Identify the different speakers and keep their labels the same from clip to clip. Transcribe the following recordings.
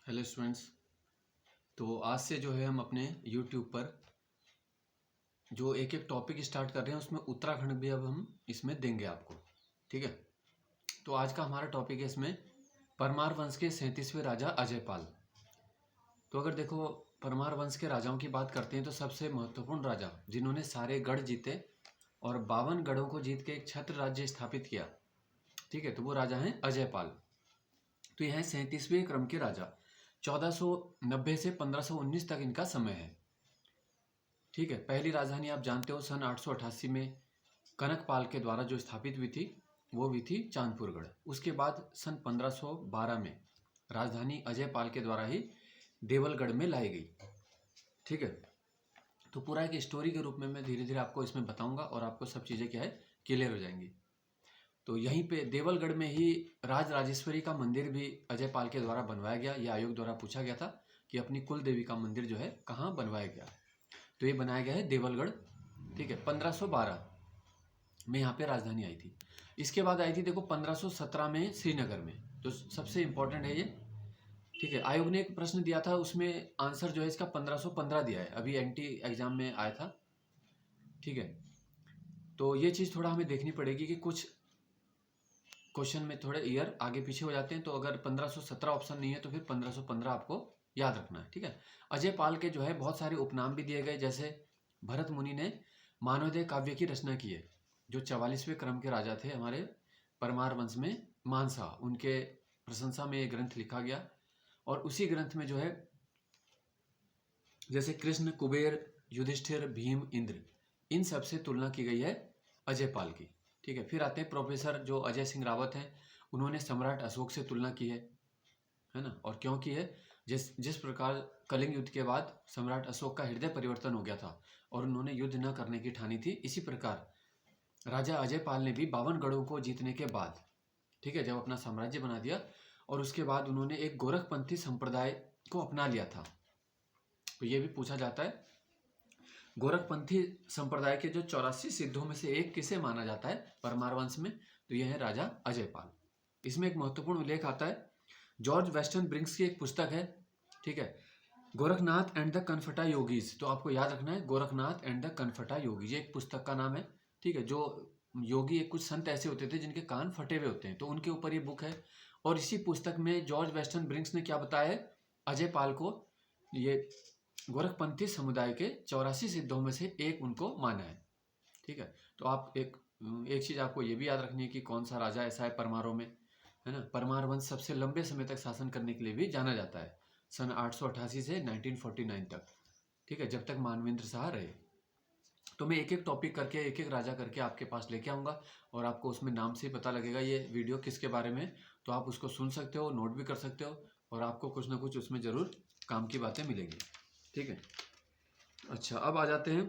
Speaker 1: Hello students. तो आज से जो है हम अपने यूट्यूब पर जो एक एक टॉपिक स्टार्ट कर रहे हैं उसमें उत्तराखंड भी अब हम इसमें देंगे आपको। ठीक है। तो आज का हमारा टॉपिक है इसमें परमार वंश के 37वें राजा अजयपाल। तो अगर देखो परमार वंश के राजाओं की बात करते हैं तो सबसे महत्वपूर्ण राजा जिन्होंने सारे गढ़ जीते और 52 गढ़ों को जीत के एक छत्र राज्य स्थापित किया, ठीक है, तो वो राजा हैं अजयपाल। तो यह 37वें क्रम के राजा। 1490 से 1519 तक इनका समय है। ठीक है। पहली राजधानी आप जानते हो सन 888 में कनकपाल के द्वारा जो स्थापित हुई थी वो हुई थी चांदपुरगढ़। उसके बाद सन 1512 में राजधानी अजयपाल के द्वारा ही देवलगढ़ में लाई गई। ठीक है। तो पूरा एक स्टोरी के रूप में मैं धीरे धीरे आपको इसमें बताऊंगा और आपको सब चीज़ें क्या है क्लियर हो जाएंगी। तो यहीं पे देवलगढ़ में ही राज राजेश्वरी का मंदिर भी अजयपाल के द्वारा बनवाया गया। यह आयोग द्वारा पूछा गया था कि अपनी कुल देवी का मंदिर जो है कहाँ बनवाया गया। तो ये बनाया गया है देवलगढ़। ठीक है। 1512 में यहाँ पे राजधानी आई थी। इसके बाद आई थी देखो 1517 में श्रीनगर में, जो सबसे इंपॉर्टेंट है ये। ठीक है। आयोग ने एक प्रश्न दिया था, उसमें आंसर जो है इसका 1515 दिया है, अभी एनटी एग्जाम में आया था। ठीक है। तो ये चीज़ थोड़ा हमें देखनी पड़ेगी कि कुछ क्वेश्चन में थोड़े ईयर आगे पीछे हो जाते हैं। तो अगर 1517 ऑप्शन नहीं है तो फिर 1515 आपको याद रखना है। ठीक है। अजयपाल के जो है बहुत सारे उपनाम भी दिए गए, जैसे भरत मुनि ने मानवोदय काव्य की रचना की है, जो 44वें क्रम के राजा थे हमारे परमार वंश में मानसा, उनके प्रशंसा में ये ग्रंथ लिखा गया। और उसी ग्रंथ में जो है जैसे कृष्ण, कुबेर, युधिष्ठिर, भीम, इंद्र, इन सब से तुलना की गई है अजयपाल की। ठीक है। फिर आते हैं प्रोफेसर जो अजय सिंह रावत हैं, उन्होंने सम्राट अशोक से तुलना की है ना। और क्यों की है? जिस जिस प्रकार कलिंग युद्ध के बाद सम्राट अशोक का हृदय परिवर्तन हो गया था और उन्होंने युद्ध न करने की ठानी थी, इसी प्रकार राजा अजयपाल ने भी 52 गढ़ों को जीतने के बाद, ठीक है, जब अपना साम्राज्य बना दिया और उसके बाद उन्होंने एक गोरखपंथी संप्रदाय को अपना लिया था। तो ये भी पूछा जाता है गोरखपंथी संप्रदाय के जो 84 सिद्धों में से एक किसे माना जाता है परमार वंश में? तो यह है राजा अजयपाल। इसमें एक महत्वपूर्ण उल्लेख आता है, जॉर्ज वेस्टन ब्रिंक्स की एक पुस्तक है, ठीक है, गोरखनाथ एंड द कनफटा योगीज। तो आपको याद रखना है गोरखनाथ एंड द कनफटा योगीज, ये एक पुस्तक का नाम है। ठीक है। जो योगी एक कुछ संत ऐसे होते थे जिनके कान फटे हुए होते हैं, तो उनके ऊपर ये बुक है। और इसी पुस्तक में जॉर्ज वेस्टन ब्रिंक्स ने क्या बताया है, अजयपाल को ये गोरखपंथी समुदाय के 84 सिद्धों में से एक उनको माना है। ठीक है। तो आप एक चीज़ आपको ये भी याद रखनी है कि कौन सा राजा ऐसा है परमारों में, है ना। परमार वंश सबसे लंबे समय तक शासन करने के लिए भी जाना जाता है, सन 888 से 1949 तक। ठीक है। जब तक मानवेंद्र शाह रहे। तो मैं एक एक टॉपिक करके एक एक राजा करके आपके पास लेके आऊँगा और आपको उसमें नाम से ही पता लगेगा ये वीडियो किसके बारे में। तो आप उसको सुन सकते हो, नोट भी कर सकते हो और आपको कुछ ना कुछ उसमें ज़रूर काम की बातें मिलेंगी। ठीक है। अच्छा, अब आ जाते हैं,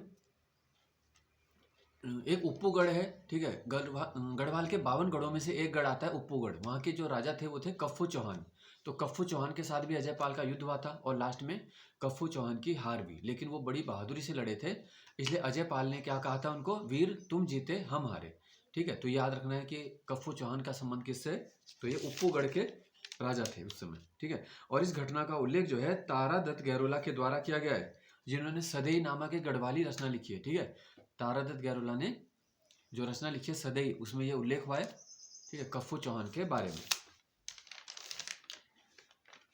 Speaker 1: एक उप्पूगढ़ है। ठीक है। गढ़वाल के 52 गढ़ों में से एक गढ़ आता है उप्पूगढ़। वहाँ के जो राजा थे वो थे कफ्फू चौहान। तो कफ्फू चौहान के साथ भी अजयपाल का युद्ध हुआ था और लास्ट में कफ्फू चौहान की हार भी, लेकिन वो बड़ी बहादुरी से लड़े थे, इसलिए अजयपाल ने क्या कहा था उनको, वीर तुम जीते हम हारे। ठीक है। तो याद रखना है कि कफ्फू चौहान का संबंध किससे? तो ये उप्पूगढ़ के राजा थे उस समय। ठीक है। और इस घटना का उल्लेख जो है तारादत्त गैरोला के द्वारा किया गया है, जिन्होंने सदई नामक एक गढ़वाली रचना लिखी है। ठीक है। तारादत्त गैरोला ने जो रचना लिखी है सदई, उसमें ये उल्लेख हुआ है, ठीक है, कफ्फू चौहान के बारे में।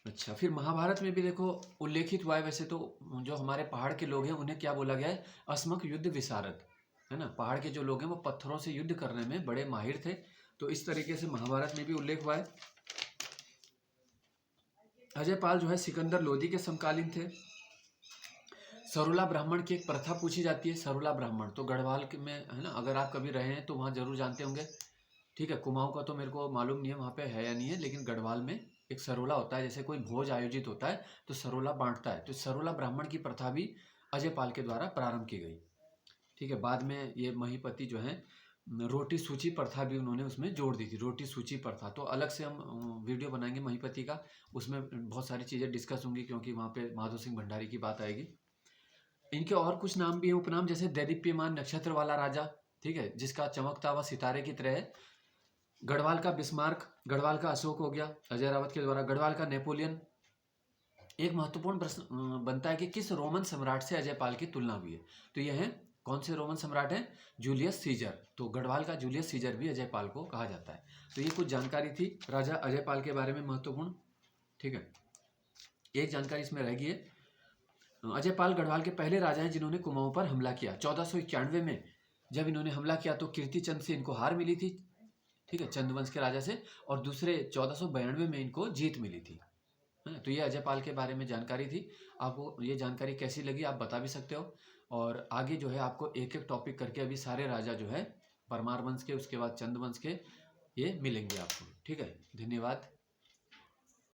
Speaker 1: अच्छा, फिर महाभारत में भी देखो उल्लेखित हुआ है। वैसे तो जो हमारे पहाड़ के लोग हैं उन्हें क्या बोला गया है, अस्मक युद्ध विशारद, है ना। पहाड़ के जो लोग हैं वो पत्थरों से युद्ध करने में बड़े माहिर थे। तो इस तरीके से महाभारत में भी उल्लेख हुआ है। अजयपाल जो है सिकंदर लोदी के समकालीन थे। सरोला ब्राह्मण की एक प्रथा पूछी जाती है। सरोला ब्राह्मण तो गढ़वाल में है ना, अगर आप कभी रहे हैं तो वहाँ जरूर जानते होंगे। ठीक है। कुमाऊं का तो मेरे को मालूम नहीं है वहाँ पे है या नहीं है, लेकिन गढ़वाल में एक सरोला होता है। जैसे कोई भोज आयोजित होता है तो सरोला बांटता है। तो सरोला ब्राह्मण की प्रथा भी अजयपाल के द्वारा प्रारंभ की गई। ठीक है। बाद में ये महीपति जो है रोटी सूची प्रथा भी उन्होंने उसमें जोड़ दी थी। रोटी सूची प्रथा तो अलग से हम वीडियो बनाएंगे महीपति का, उसमें बहुत सारी चीज़ें डिस्कस होंगी क्योंकि वहाँ पे माधो सिंह भंडारी की बात आएगी। इनके और कुछ नाम भी हैं, उपनाम, जैसे दैदीप्यमान नक्षत्र वाला राजा, ठीक है, जिसका चमकता हुआ सितारे की तरह है। गढ़वाल का बिस्मार्क, गढ़वाल का अशोक हो गया अजय रावत के द्वारा, गढ़वाल का नेपोलियन, एक महत्वपूर्ण प्रश्न बनता है कि किस रोमन सम्राट से अजय पाल की तुलना हुई है। तो ये है, कौन से रोमन सम्राट हैं? Julius Caesar. तो गढ़वाल का जूलियस सीजर भी अजय पाल को कहा जाता है। तो ये कुछ जानकारी थी राजा अजय पाल के बारे में महत्वपूर्ण। ठीक है, एक जानकारी इसमें रहेगी है, अजय पाल गढ़वाल के पहले राजा हैं जिन्होंने कुमाऊं पर हमला किया। 1491 में जब इन्होंने हमला किया तो कीर्तिचंद से इनको हार मिली थी, ठीक है, चंद्रवंश के राजा से, और दूसरे 1492 में इनको जीत मिली थी। तो ये अजय पाल के बारे में जानकारी थी। आपको ये जानकारी कैसी लगी आप बता भी सकते हो। और आगे जो है आपको एक एक टॉपिक करके अभी सारे राजा जो है परमार वंश के, उसके बाद चंद वंश के, ये मिलेंगे आपको। ठीक है, धन्यवाद।